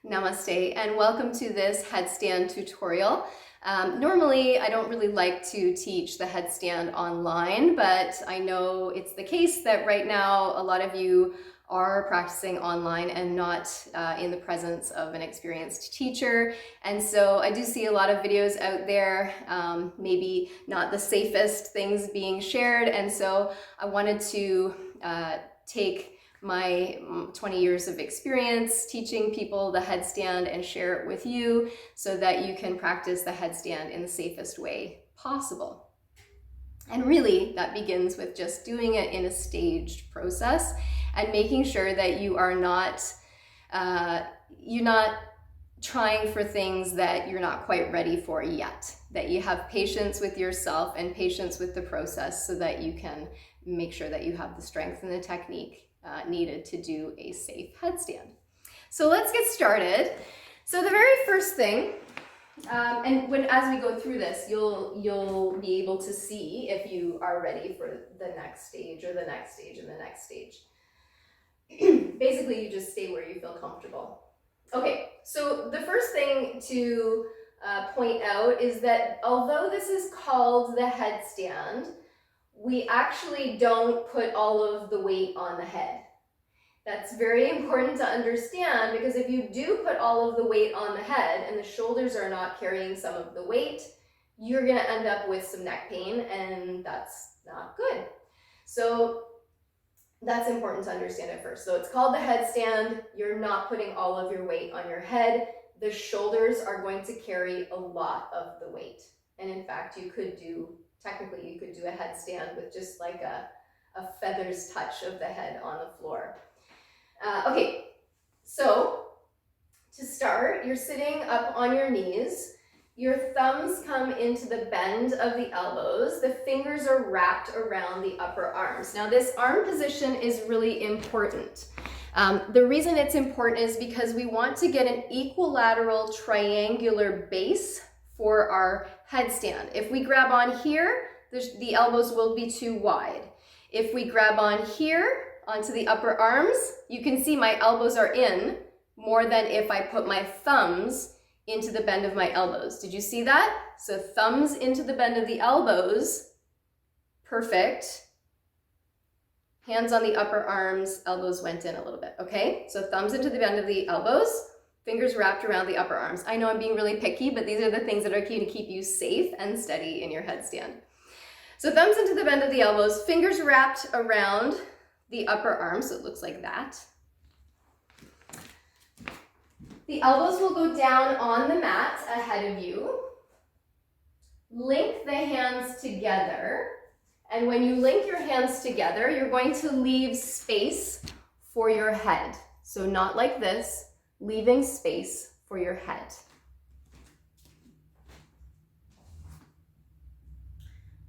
Namaste and welcome to this headstand tutorial. Normally, I don't really like to teach the headstand online, but I know it's the case that right now a lot of you are practicing online and not in the presence of an experienced teacher. And so I do see a lot of videos out there, maybe not the safest things being shared. And so I wanted to take my 20 years of experience teaching people the headstand and share it with you so that you can practice the headstand in the safest way possible. And really, that begins with just doing it in a staged process and making sure that you are not, you're not trying for things that you're not quite ready for yet, that you have patience with yourself and patience with the process so that you can make sure that you have the strength and the technique needed to do a safe headstand. So let's get started. So the very first thing, as we go through this, you'll be able to see if you are ready for the next stage or the next stage and the next stage. Basically, you just stay where you feel comfortable. Okay, so the first thing to point out is that although this is called the headstand, we actually don't put all of the weight on the head. That's very important to understand, because if you do put all of the weight on the head and the shoulders are not carrying some of the weight, you're going to end up with some neck pain, and that's not good. So that's important to understand at first. So it's called the headstand. You're not putting all of your weight on your head. The shoulders are going to carry a lot of the weight. And in fact, technically you could do a headstand with just like a feather's touch of the head on the floor. Okay, so to start, you're sitting up on your knees. Your thumbs come into the bend of the elbows. The fingers are wrapped around the upper arms. Now this arm position is really important. The reason it's important is because we want to get an equilateral triangular base for our headstand. If we grab on here, the elbows will be too wide. If we grab on here, onto the upper arms, you can see my elbows are in more than if I put my thumbs into the bend of my elbows. Did you see that? So thumbs into the bend of the elbows, perfect. Hands on the upper arms, elbows went in a little bit, okay? So thumbs into the bend of the elbows, fingers wrapped around the upper arms. I know I'm being really picky, but these are the things that are key to keep you safe and steady in your headstand. So thumbs into the bend of the elbows, fingers wrapped around the upper arms, so it looks like that. The elbows will go down on the mat ahead of you. Link the hands together, and when you link your hands together, you're going to leave space for your head. So not like this, leaving space for your head.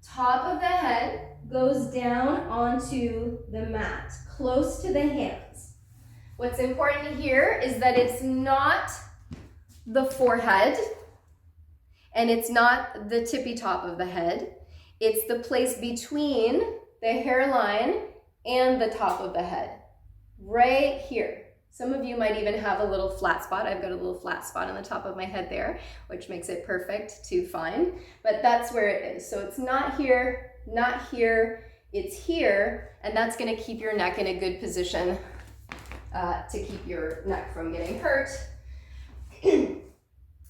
Top of the head goes down onto the mat, close to the hands. What's important here is that it's not the forehead and it's not the tippy top of the head. It's the place between the hairline and the top of the head, right here. Some of you might even have a little flat spot. I've got a little flat spot on the top of my head there, which makes it perfect to find, but that's where it is. So it's not here, not here, it's here, and that's gonna keep your neck in a good position to keep your neck from getting hurt.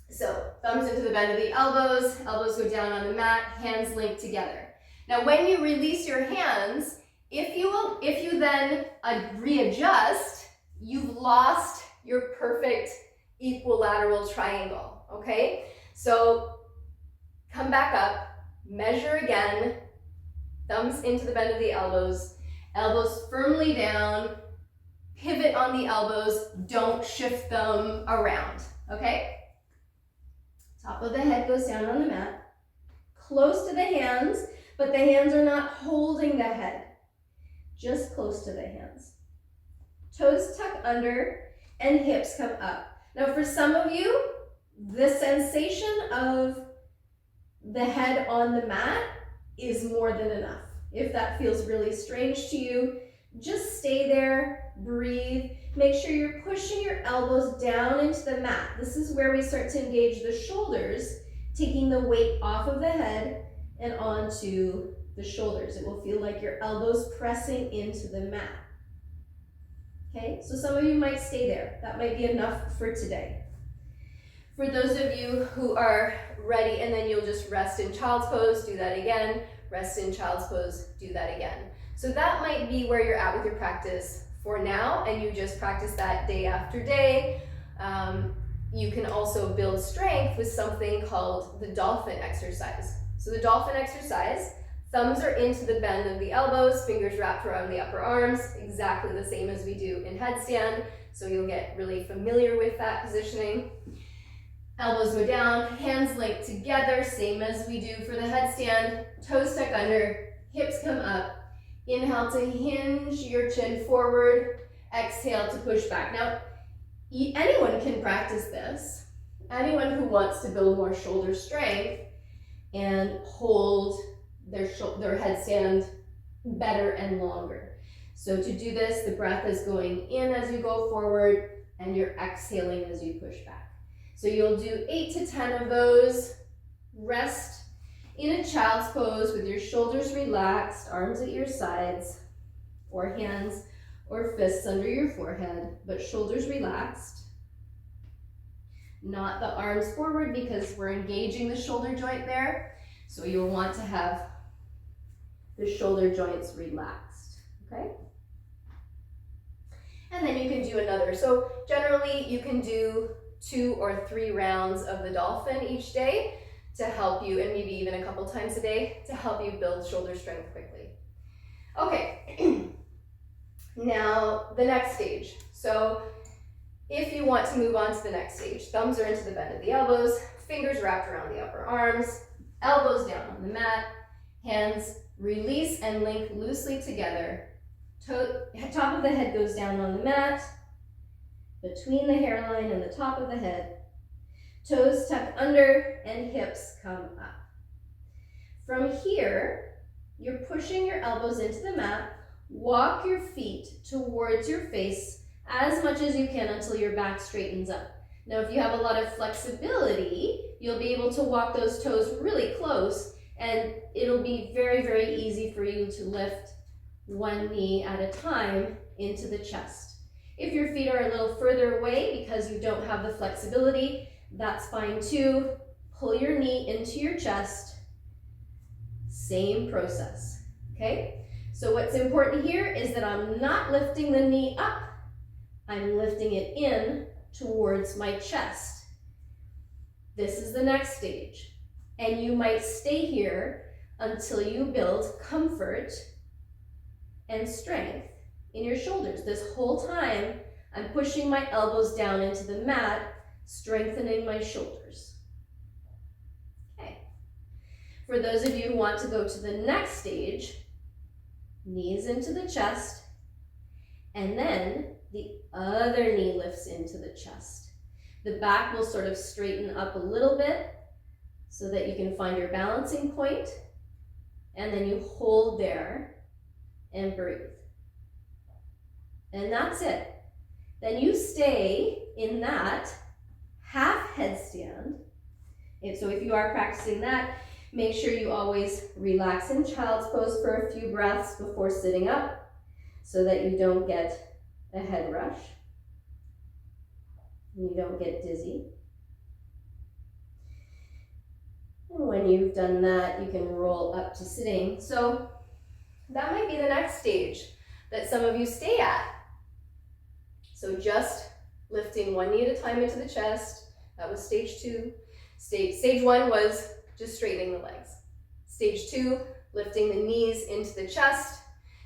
So thumbs into the bend of the elbows, elbows go down on the mat, hands linked together. Now when you release your hands, if you then readjust, you've lost your perfect equilateral triangle, okay? So come back up, measure again, thumbs into the bend of the elbows, elbows firmly down, pivot on the elbows, don't shift them around, okay? Top of the head goes down on the mat, close to the hands, but the hands are not holding the head, just close to the hands. Toes tuck under and hips come up. Now for some of you, the sensation of the head on the mat is more than enough. If that feels really strange to you, just stay there, breathe. make sure you're pushing your elbows down into the mat. This is where we start to engage the shoulders, taking the weight off of the head and onto the shoulders. It will feel like your elbows pressing into the mat. Okay, so some of you might stay there. That might be enough for today. For those of you who are ready, and then you'll just rest in child's pose, do that again, rest in child's pose, do that again. So that might be where you're at with your practice for now, and you just practice that day after day. You can also build strength with something called the dolphin exercise. So the dolphin exercise, thumbs are into the bend of the elbows, fingers wrapped around the upper arms, exactly the same as we do in headstand. So you'll get really familiar with that positioning. Elbows go down, hands linked together, same as we do for the headstand. Toes tuck under, hips come up. Inhale to hinge your chin forward. Exhale to push back. Now, anyone can practice this. Anyone who wants to build more shoulder strength and hold their headstand better and longer. So to do this, the breath is going in as you go forward and you're exhaling as you push back. So you'll do 8 to 10 of those. Rest in a child's pose with your shoulders relaxed, arms at your sides, or hands or fists under your forehead, but shoulders relaxed. Not the arms forward because we're engaging the shoulder joint there. So you'll want to have the shoulder joints relaxed, okay? And then you can do another. So generally you can do 2 or 3 rounds of the dolphin each day to help you, and maybe even a couple times a day to help you build shoulder strength quickly. Okay, now the next stage. So if you want to move on to the next stage, thumbs are into the bend of the elbows, fingers wrapped around the upper arms, elbows down on the mat, hands release and link loosely together. Top of the head goes down on the mat, between the hairline and the top of the head. Toes tuck under and hips come up. From here, you're pushing your elbows into the mat. Walk your feet towards your face as much as you can until your back straightens up. Now, if you have a lot of flexibility, you'll be able to walk those toes really close, and it'll be very, very easy for you to lift one knee at a time into the chest. If your feet are a little further away because you don't have the flexibility, that's fine too. Pull your knee into your chest. Same process, okay? So what's important here is that I'm not lifting the knee up. I'm lifting it in towards my chest. This is the next stage. And you might stay here until you build comfort and strength in your shoulders. This whole time, I'm pushing my elbows down into the mat, strengthening my shoulders. Okay. For those of you who want to go to the next stage, knees into the chest, and then the other knee lifts into the chest. The back will sort of straighten up a little bit so that you can find your balancing point, and then you hold there and breathe. And that's it. Then you stay in that half headstand. So if you are practicing that, make sure you always relax in child's pose for a few breaths before sitting up so that you don't get a head rush. You don't get dizzy. And when you've done that, you can roll up to sitting. So that might be the next stage that some of you stay at. So just lifting one knee at a time into the chest. That was stage 2. Stage 1 was just straightening the legs. Stage 2, lifting the knees into the chest.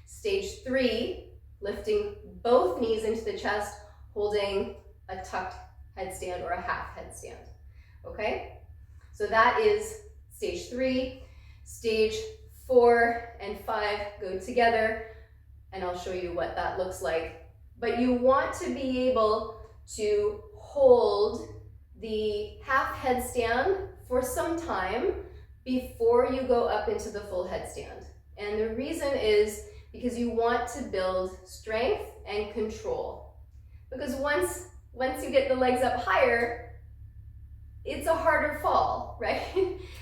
Stage 3, lifting both knees into the chest, holding a tucked headstand or a half headstand. Okay? So that is stage 3. Stage 4 and 5 go together, and I'll show you what that looks like. But you want to be able to hold the half headstand for some time before you go up into the full headstand. And the reason is because you want to build strength and control. because once you get the legs up higher, it's a harder fall, right?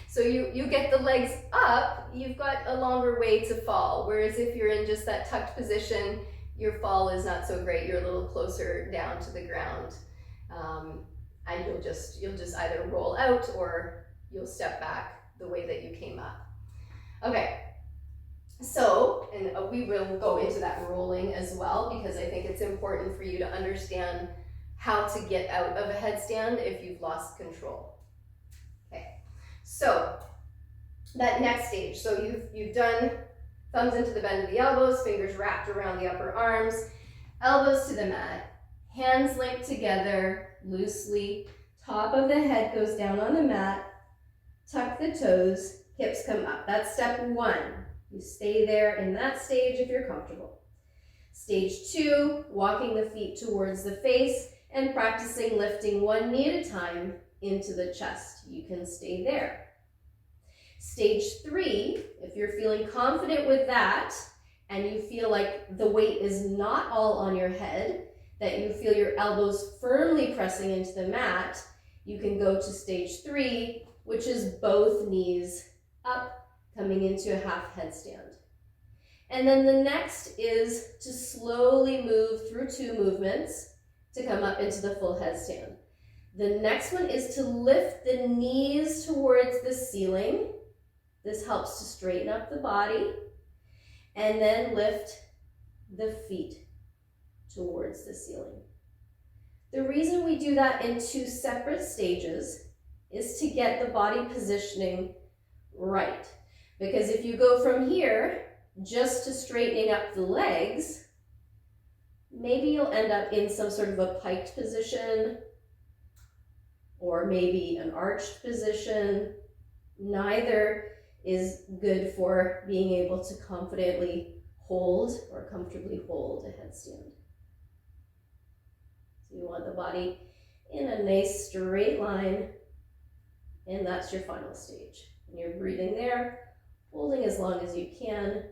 So you get the legs up, you've got a longer way to fall. Whereas if you're in just that tucked position, your fall is not so great. You're a little closer down to the ground. And you'll just either roll out or you'll step back the way that you came up. Okay, so, and we will go into that rolling as well, because I think it's important for you to understand how to get out of a headstand if you've lost control. Okay, so that next stage, so you've done thumbs into the bend of the elbows, fingers wrapped around the upper arms, elbows to the mat, hands linked together loosely, top of the head goes down on the mat, tuck the toes, hips come up. That's step one. You stay there in that stage if you're comfortable. Stage two, walking the feet towards the face and practicing lifting one knee at a time into the chest. You can stay there. Stage three, if you're feeling confident with that and you feel like the weight is not all on your head, that you feel your elbows firmly pressing into the mat, you can go to stage three, which is both knees up, coming into a half headstand. And then the next is to slowly move through two movements to come up into the full headstand. The next one is to lift the knees towards the ceiling. This helps to straighten up the body. And then lift the feet towards the ceiling. The reason we do that in two separate stages is to get the body positioning right. Because if you go from here just to straightening up the legs, maybe you'll end up in some sort of a piked position or maybe an arched position. Neither is good for being able to confidently hold or comfortably hold a headstand. So you want the body in a nice straight line, and that's your final stage. And you're breathing there, holding as long as you can.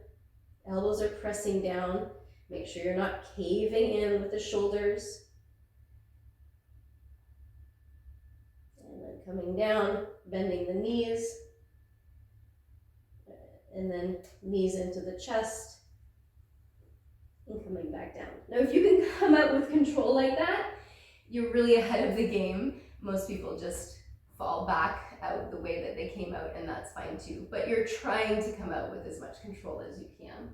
Elbows are pressing down. Make sure you're not caving in with the shoulders. And then coming down, bending the knees. And then knees into the chest. And coming back down. Now, if you can come out with control like that, you're really ahead of the game. Most people just fall back out the way that they came out, and that's fine too. But you're trying to come out with as much control as you can.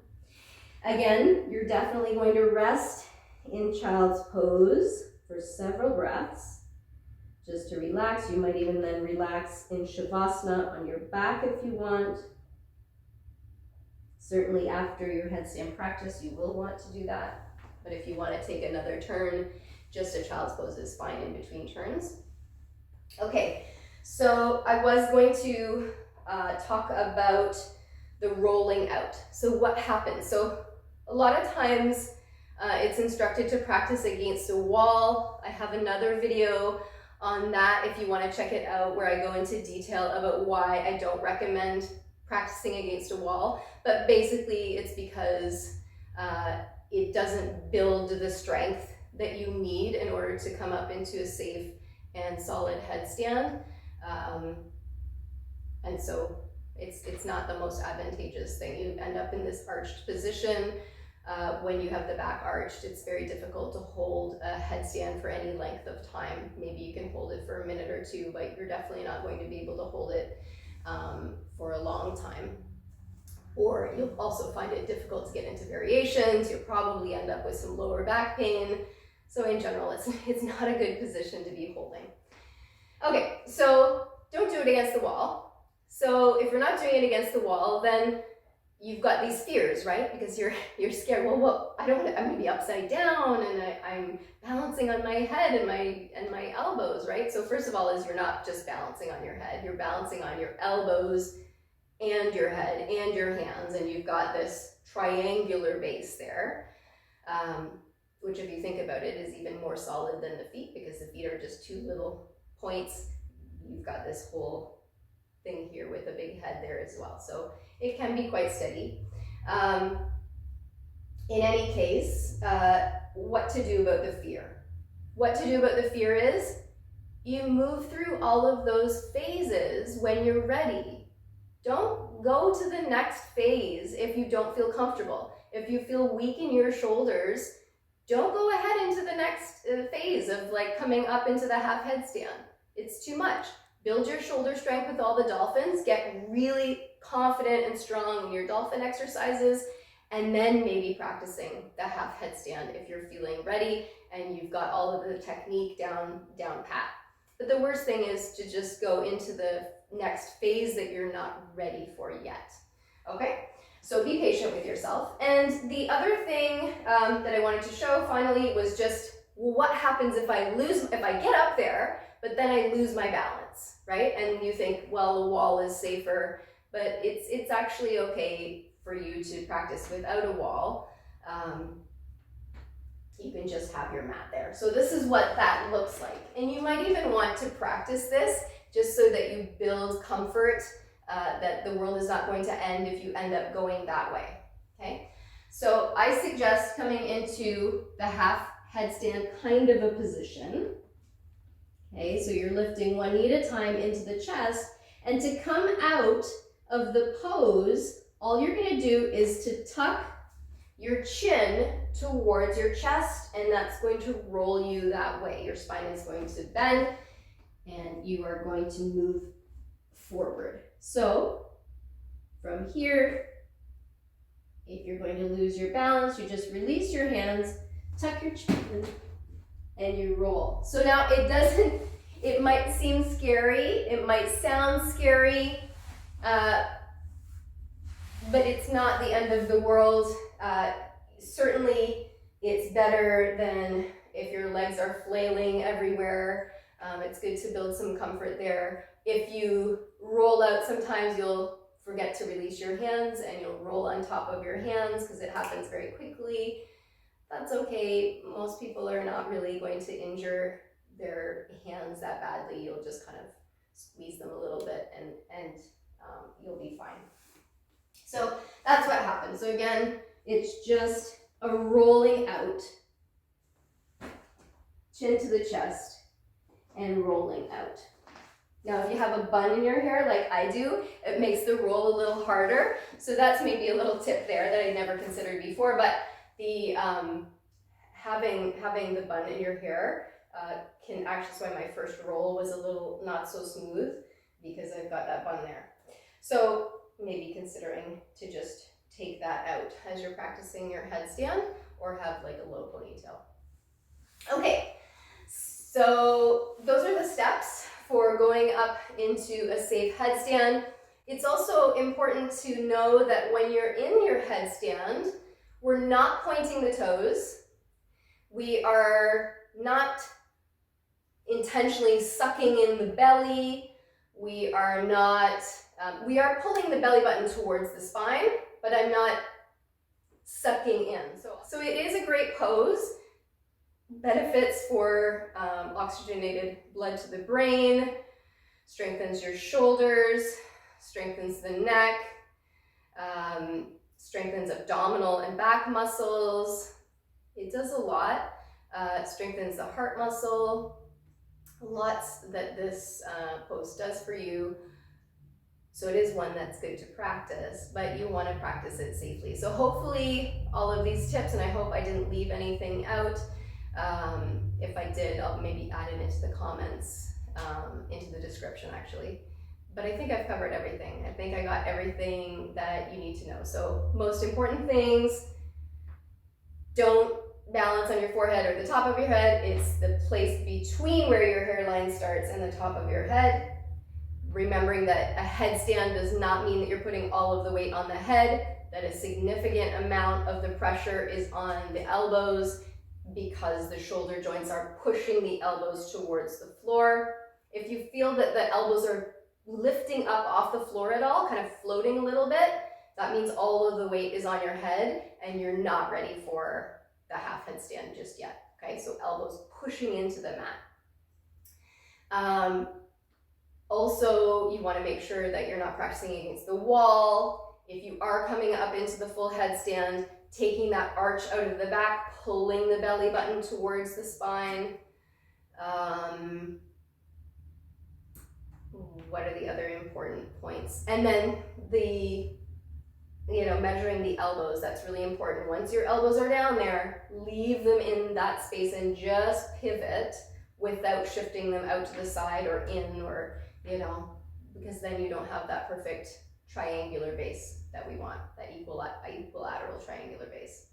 Again, you're definitely going to rest in child's pose for several breaths, just to relax. You might even then relax in Shavasana on your back if you want. Certainly after your headstand practice, you will want to do that. But if you want to take another turn, just a child's pose is fine in between turns. Okay, so I was going to talk about the rolling out. So what happens? So a lot of times it's instructed to practice against a wall. I have another video on that if you want to check it out, where I go into detail about why I don't recommend practicing against a wall. But basically it's because it doesn't build the strength that you need in order to come up into a safe and solid headstand. And so it's not the most advantageous thing. You end up in this arched position. When you have the back arched, it's very difficult to hold a headstand for any length of time. Maybe you can hold it for a minute or two, but you're definitely not going to be able to hold it for a long time. Or you'll also find it difficult to get into variations. You'll probably end up with some lower back pain. So in general, it's not a good position to be holding. Okay, so don't do it against the wall. So if you're not doing it against the wall, then you've got these fears, right? Because you're scared. Well, I'm going to be upside down, and I'm balancing on my head and my elbows, right? So first of all, is you're not just balancing on your head. You're balancing on your elbows and your head and your hands, and you've got this triangular base there, which if you think about it is even more solid than the feet, because the feet are just two little points. You've got this whole thing here with a big head there as well. So it can be quite steady. In any case, what to do about the fear? what to do about the fear is you move through all of those phases when you're ready. Don't go to the next phase if you don't feel comfortable. If you feel weak in your shoulders, don't go ahead into the next phase of like coming up into the half headstand. It's too much. Build your shoulder strength with all the dolphins. Get really confident and strong in your dolphin exercises, and then maybe practicing the half headstand if you're feeling ready and you've got all of the technique down pat. But the worst thing is to just go into the next phase that you're not ready for yet. Okay, so be patient with yourself. And the other thing that I wanted to show finally was just what happens if I get up there, but then I lose my balance, right? And you think, well, a wall is safer, but it's actually okay for you to practice without a wall. You can just have your mat there. So this is what that looks like. And you might even want to practice this just so that you build comfort that the world is not going to end if you end up going that way, okay? So I suggest coming into the half headstand kind of a position. Okay, so you're lifting one knee at a time into the chest, and to come out of the pose, all you're gonna do is to tuck your chin towards your chest, and that's going to roll you that way. Your spine is going to bend, and you are going to move forward. So from here, if you're going to lose your balance, you just release your hands, tuck your chin, and you roll. So now it might seem scary, it might sound scary, but it's not the end of the world. Certainly it's better than if your legs are flailing everywhere. It's good to build some comfort there. If you roll out, sometimes you'll forget to release your hands and you'll roll on top of your hands because it happens very quickly. That's okay. Most people are not really going to injure their hands that badly. You'll just kind of squeeze them a little bit and you'll be fine. So that's what happens. So again, it's just a rolling out, chin to the chest, and rolling out. Now, if you have a bun in your hair like I do, it makes the roll a little harder. So that's maybe a little tip there that I never considered before. But the having the bun in your hair can actually, that's why my first roll was a little not so smooth, because I've got that bun there. So maybe considering to just take that out as you're practicing your headstand, or have like a low ponytail. Okay, so those are the steps for going up into a safe headstand. It's also important to know that when you're in your headstand, we're not pointing the toes. We are not intentionally sucking in the belly. We are not, we are pulling the belly button towards the spine, but I'm not sucking in. So it is a great pose. Benefits for oxygenated blood to the brain, strengthens your shoulders, strengthens the neck, strengthens abdominal and back muscles. It does a lot. Strengthens the heart muscle. Lots that this pose does for you. So it is one that's good to practice, but you want to practice it safely. So hopefully all of these tips, and I hope I didn't leave anything out. If I did, I'll maybe add it into the comments, into the description actually. But I think I've covered everything. I think I got everything that you need to know. So most important things, don't balance on your forehead or the top of your head. It's the place between where your hairline starts and the top of your head. Remembering that a headstand does not mean that you're putting all of the weight on the head, that a significant amount of the pressure is on the elbows because the shoulder joints are pushing the elbows towards the floor. If you feel that the elbows are lifting up off the floor at all, kind of floating a little bit, that means all of the weight is on your head and you're not ready for the half headstand just yet. Okay, so elbows pushing into the mat. Also, you want to make sure that you're not practicing against the wall. If you are coming up into the full headstand, taking that arch out of the back, pulling the belly button towards the spine. what are the other important points? And then the, measuring the elbows, that's really important. Once your elbows are down there, leave them in that space and just pivot without shifting them out to the side or in, or, because then you don't have that perfect triangular base that we want, that equilateral triangular base.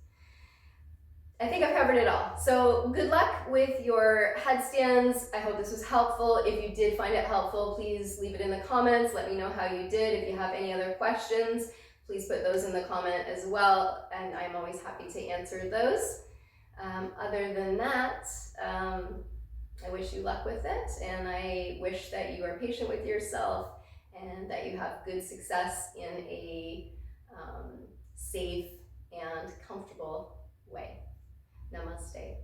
I think I've covered it all. So good luck with your headstands. I hope this was helpful. If you did find it helpful, please leave it in the comments. Let me know how you did. If you have any other questions, please put those in the comment as well, and I'm always happy to answer those. Other than that, I wish you luck with it, and I wish that you are patient with yourself and that you have good success in a safe and comfortable way. Namaste.